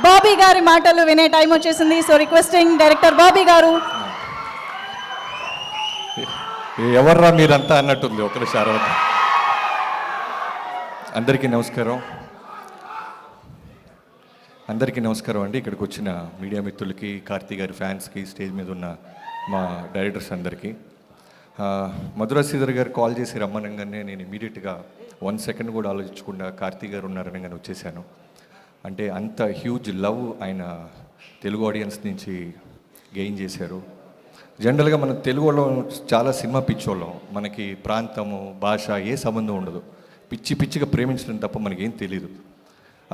బాబీ గారి మాటలు వినే టైం వచ్చేసింది. సో రిక్వెస్టింగ్ డైరెక్టర్ బాబీ గారు. ఎవర్రా మీరంతా అన్నట్టుంది ఒకసారి. అందరికీ నమస్కారం అండి. ఇక్కడికి వచ్చిన మీడియా మిత్రులకి, కార్తీ గారి ఫ్యాన్స్కి, స్టేజ్ మీద ఉన్న మా డైరెక్టర్స్ అందరికీ. మధురా శ్రీధర్ గారు కాల్ చేసి రమ్మనగానే నేను ఇమీడియట్గా 1 సెకండ్ కూడా ఆలోచించకుండా కార్తీ గారు ఉన్నారనగానే వచ్చేసాను. అంటే అంత హ్యూజ్ లవ్ ఆయన తెలుగు ఆడియన్స్ నుంచి గెయిన్ చేశారు. జనరల్గా మన తెలుగు వాళ్ళం చాలా సినిమా పిచ్చోళ్ళం. మనకి ప్రాంతము, భాష ఏ సంబంధం ఉండదు. పిచ్చిగా ప్రేమించడం తప్ప మనకేం తెలియదు.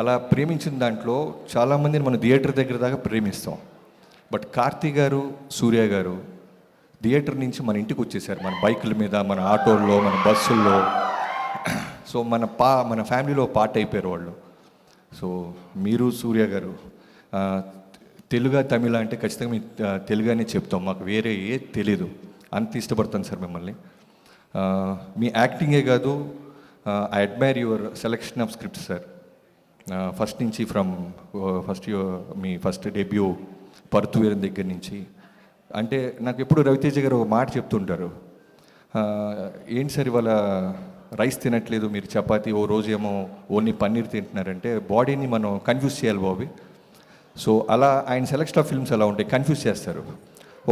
అలా ప్రేమించిన దాంట్లో చాలామందిని మనం థియేటర్ దగ్గర దాకా ప్రేమిస్తాం. బట్ కార్తీ గారు, సూర్య గారు థియేటర్ నుంచి మన ఇంటికి వచ్చేసారు. మన బైకుల మీద, మన ఆటోల్లో, మన బస్సుల్లో. సో మన ఫ్యామిలీలో పార్ట్ అయిపోయారు వాళ్ళు. సో మీరు సూర్య గారు తెలుగు, తమిళ అంటే ఖచ్చితంగా మీ తెలుగు అనే చెప్తాం. మాకు వేరే ఏ తెలీదు. అంత ఇష్టపడతాను సార్ మిమ్మల్ని. మీ యాక్టింగే కాదు, I admire your selection of script sir. First నుంచి మీ ఫస్ట్ డెబ్యూ పరుతువీరం దగ్గర నుంచి. అంటే నాకు ఎప్పుడు రవితేజ గారు ఒక మాట చెప్తుంటారు, ఏంటి సార్ ఇవాళ రైస్ తినట్లేదు, మీరు చపాతీ, ఓ రోజు ఏమో ఓన్లీ పన్నీర్ తింటున్నారంటే బాడీని మనం కన్ఫ్యూజ్ చేయాలి బాబీ. సో అలా ఆయన సెలెక్షన్ ఆఫ్ ఫిల్మ్స్ అలా ఉంటాయి, కన్ఫ్యూజ్ చేస్తారు.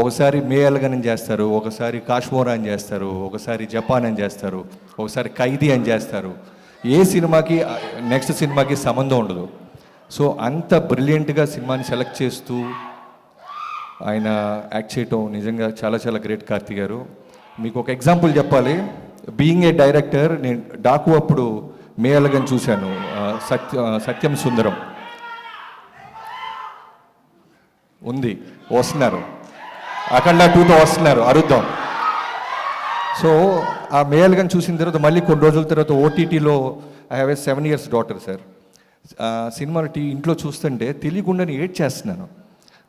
ఒకసారి మే అలగన్ అని చేస్తారు, ఒకసారి కాశ్మోరా అని చేస్తారు, ఒకసారి జపాన్ అని చేస్తారు, ఒకసారి ఖైదీ అని చేస్తారు. ఏ సినిమాకి నెక్స్ట్ సినిమాకి సంబంధం ఉండదు. సో అంత బ్రిలియంట్గా సినిమాని సెలెక్ట్ చేస్తూ ఆయన యాక్ట్ చేయటం నిజంగా చాలా గ్రేట్ కార్తీ గారు. మీకు ఒక ఎగ్జాంపుల్ చెప్పాలి. బీయింగ్ ఏ డైరెక్టర్, నేను డాకు అప్పుడు మే అలగన్ చూశాను, సత్యం సుందరం ఉంది, వస్తున్నారు, అఖండ 2తో వస్తున్నారు, అరుద్దాం. సో ఆ మే అలగన్ చూసిన తర్వాత మళ్ళీ కొన్ని రోజుల తర్వాత ఓటీటీలో I have a 7 years daughter sir. సినిమాలు ఇంట్లో చూస్తుంటే తెలియకుండానే ఏడ్ చేస్తున్నాను.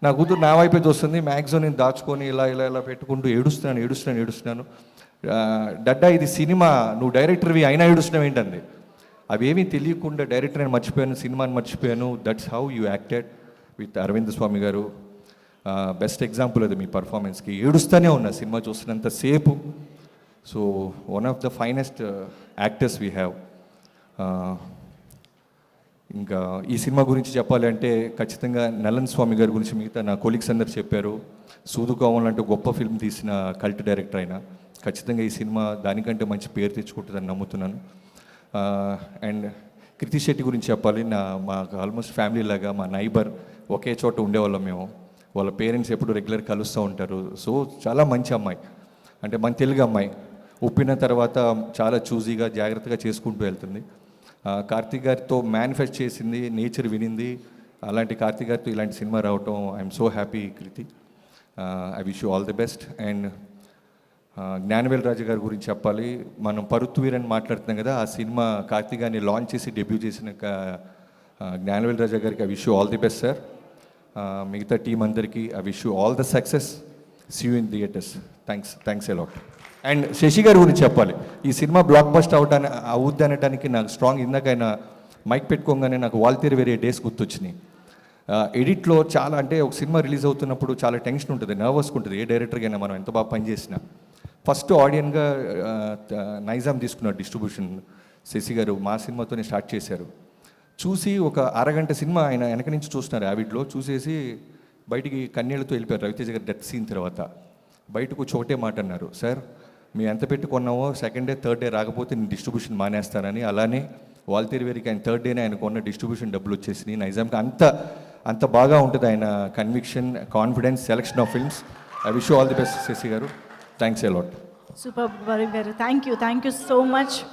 నా కూతురు నా వైపే చూస్తుంది, మ్యాక్సిమం నేను దాచుకొని ఇలా పెట్టుకుంటూ ఏడుస్తున్నాను. డడ్డా ఇది సినిమా, నువ్వు డైరెక్టర్వి అయినా ఏడుస్తున్నావు ఏంటంది. అవేమీ తెలియకుండా డైరెక్టర్ నేను మర్చిపోయాను, సినిమాని మర్చిపోయాను. That's how you acted with Arvind Swamy garu. Best example అది మీ పర్ఫార్మెన్స్కి. ఏడుస్తూనే ఉన్నా సినిమా చూస్తున్నంత సేపు. So one of the finest actors we have. ఇంకా ఈ సినిమా గురించి చెప్పాలి అంటే ఖచ్చితంగా నలన్ స్వామి గారి గురించి మిగతా నా కొలీగ్స్ అందరు చెప్పారు. సూదుకోవం లాంటి గొప్ప ఫిల్మ్ తీసిన కల్ట్ డైరెక్టర్ అయినా ఖచ్చితంగా ఈ సినిమా దానికంటే మంచి పేరు తెచ్చుకుంటుందని నమ్ముతున్నాను. అండ్ కృతి శెట్టి గురించి చెప్పాలి. మాకు ఆల్మోస్ట్ ఫ్యామిలీ లాగా, మా నైబర్, ఒకే చోట ఉండేవాళ్ళం మేము. వాళ్ళ పేరెంట్స్ ఎప్పుడు రెగ్యులర్ కలుస్తూ ఉంటారు. సో చాలా మంచి అమ్మాయి, అంటే మన తెలుగు అమ్మాయి. ఉప్పిన తర్వాత చాలా చూజీగా, జాగ్రత్తగా చేసుకుంటూ వెళ్తుంది. కార్తీక్ గారితో మేనిఫెస్ట్ చేసింది, నేచర్ వినింది. అలాంటి కార్తీక్ గారితో ఇలాంటి సినిమా రావటం I'm so happy Kriti. I wish you all the best. And Gnanavel Raju గారి గురించి చెప్పాలి. మనం పరుత్వీర్ అని మాట్లాడుతున్నాం కదా, ఆ సినిమా కార్తీక్ గారిని లాంచ్ చేసి డెబ్యూ చేసిన జ్ఞానవేల్ రాజా గారికి I wish you all the best sir. మిగతా టీం అందరికీ I wish you all the success. See you in theaters. Thanks a lot. And Shashi గారి గురించి చెప్పాలి. ఈ సినిమా బ్లాక్ బస్ట్ అవుద్ది అనడానికి నాకు స్ట్రాంగ్, ఇందాక ఆయన మైక్ పెట్టుకోగానే నాకు వాల్తేరు వేరే డేస్ గుర్తొచ్చినాయి. ఎడిట్లో చాలా, అంటే ఒక సినిమా రిలీజ్ అవుతున్నప్పుడు చాలా టెన్షన్ ఉంటుంది, నర్వస్గా ఉంటుంది. ఏ డైరెక్టర్కైనా మనం ఎంత బాగా పనిచేసినా. ఫస్ట్ ఆడియన్గా నైజాం తీసుకున్నారు డిస్ట్రిబ్యూషన్. శశి గారు మా సినిమాతోనే స్టార్ట్ చేశారు. చూసి ఒక అరగంట సినిమా ఆయన వెనక నుంచి చూస్తున్నారు యావిడ్లో. చూసేసి బయటికి కన్నీళ్లతో వెళ్ళిపోయారు. రవితేజ గారు డెత్ సీన్ తర్వాత బయటకు ఒకటే మాట అన్నారు, సార్ మేము ఎంత పెట్టి కొన్నామో సెకండ్ డే, థర్డ్ డే రాకపోతే నేను డిస్ట్రిబ్యూషన్ మానేస్తానని. అలానే వాల్తేరు వేరికి ఆయన థర్డ్ డేనే ఆయన కొన్న డిస్ట్రిబ్యూషన్ డబ్బులు వచ్చేసినాయి. నైజాంకి అంత బాగా ఉంటుంది ఆయన conviction, confidence, selection of films. I wish you all the best Sashi garu. Thanks a lot. Super garu. Thank you so much.